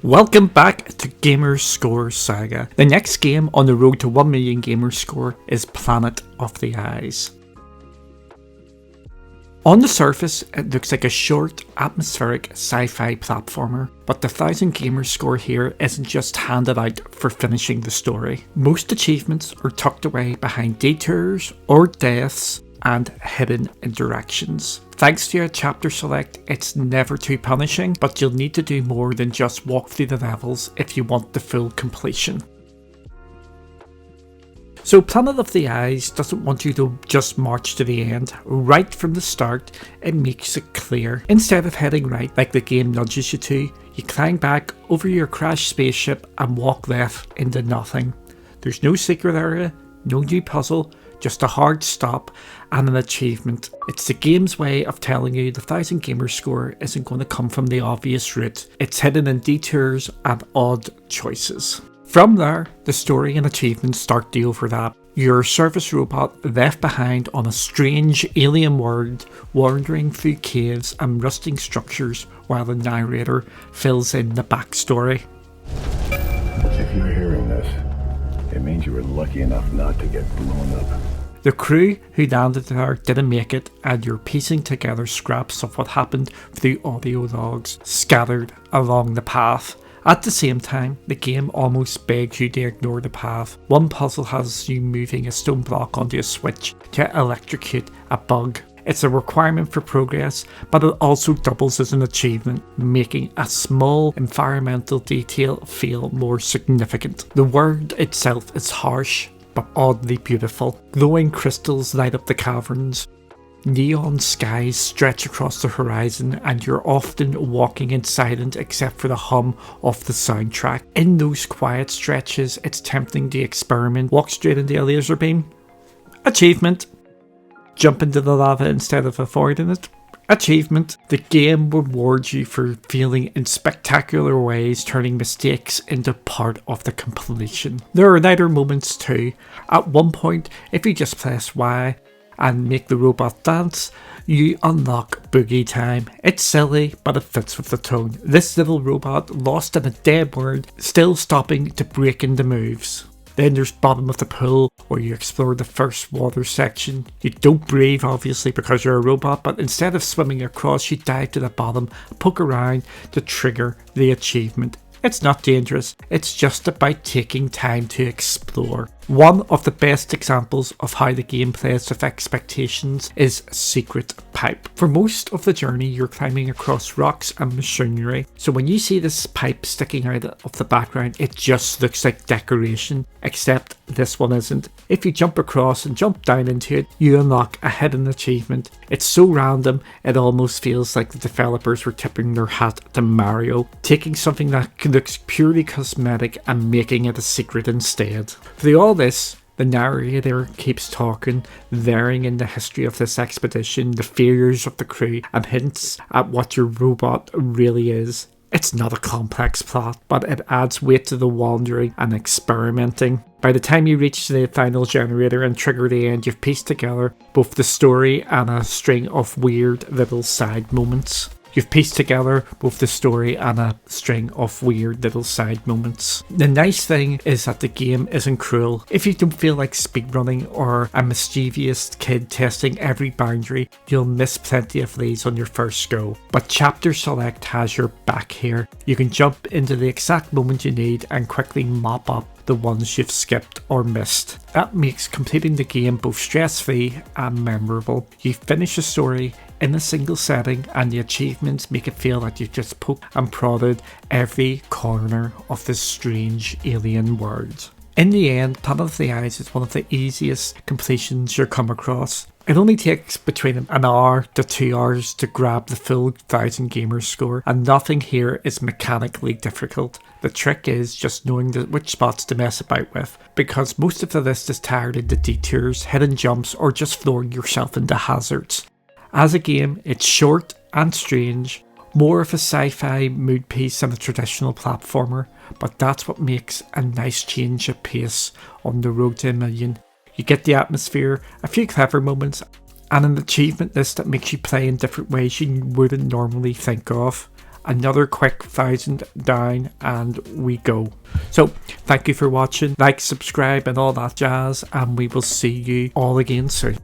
Welcome back to Gamerscore Saga. The next game on the road to 1 million Gamerscore is Planet of the Eyes. On the surface, it looks like a short, atmospheric sci-fi platformer, but the 1000 Gamerscore here isn't just handed out for finishing the story. Most achievements are tucked away behind detours or deaths and hidden interactions. Thanks to your chapter select, it's never too punishing, but you'll need to do more than just walk through the levels if you want the full completion. So Planet of the Eyes doesn't want you to just march to the end. Right from the start, it makes it clear. Instead of heading right like the game nudges you to, you climb back over your crashed spaceship and walk left into nothing. There's no secret area, no new puzzle, just a hard stop and an achievement. It's the game's way of telling you the 1000 Gamerscore isn't going to come from the obvious route. It's hidden in detours and odd choices. From there, the story and achievements start to overlap. You're a service robot left behind on a strange alien world, wandering through caves and rusting structures while the narrator fills in the backstory. If you're hearing this, it means you were lucky enough not to get blown up. The crew who landed there didn't make it, and you're piecing together scraps of what happened through audio logs scattered along the path. At the same time, the game almost begs you to ignore the path. One puzzle has you moving a stone block onto a switch to electrocute a bug. It's a requirement for progress, but it also doubles as an achievement, making a small environmental detail feel more significant. The world itself is harsh, but oddly beautiful. Glowing crystals light up the caverns. Neon skies stretch across the horizon, and you're often walking in silence except for the hum of the soundtrack. In those quiet stretches, it's tempting to experiment. Walk straight into a laser beam. Achievement. Jump into the lava instead of avoiding it. Achievement. The game rewards you for failing in spectacular ways, turning mistakes into part of the completion. There are lighter moments too. At one point, if you just press Y and make the robot dance, you unlock Boogie Time. It's silly, but it fits with the tone. This little robot, lost in a dead world, still stopping to break into moves. Then there's Bottom of the Pool, where you explore the first water section. You don't breathe, obviously, because you're a robot, but instead of swimming across, you dive to the bottom, poke around to trigger the achievement. It's not dangerous, it's just about taking time to explore. One of the best examples of how the game plays with expectations is Secret Pipe. For most of the journey, you're climbing across rocks and machinery, so when you see this pipe sticking out of the background, it just looks like decoration, except this one isn't. If you jump across and jump down into it, you unlock a hidden achievement. It's so random, it almost feels like the developers were tipping their hat to Mario, taking something that looks purely cosmetic and making it a secret instead. For all this, the narrator keeps talking, varying in the history of this expedition, the failures of the crew, and hints at what your robot really is. It's not a complex plot, but it adds weight to the wandering and experimenting. By the time you reach the final generator and trigger the end, you've pieced together both the story and a string of weird little side moments. You've pieced together both the story and a string of weird little side moments. The nice thing is that the game isn't cruel. If you don't feel like speedrunning or a mischievous kid testing every boundary, you'll miss plenty of these on your first go. But Chapter Select has your back here. You can jump into the exact moment you need and quickly mop up the ones you've skipped or missed. That makes completing the game both stress-free and memorable. You finish the story in a single setting, and the achievements make it feel like you've just poked and prodded every corner of this strange alien world. In the end, Planet of the Eyes is one of the easiest completions you'll come across. It only takes between an hour to 2 hours to grab the full 1000 Gamerscore, and nothing here is mechanically difficult. The trick is just knowing which spots to mess about with, because most of the list is tired into detours, hidden jumps, or just throwing yourself into hazards. As a game, it's short and strange, more of a sci-fi mood piece than a traditional platformer, but that's what makes a nice change of pace on the road to 1 million. You get the atmosphere, a few clever moments, and an achievement list that makes you play in different ways you wouldn't normally think of. another quick 1,000 down and we go. So thank you for watching, like, subscribe and all that jazz, and we will see you all again soon.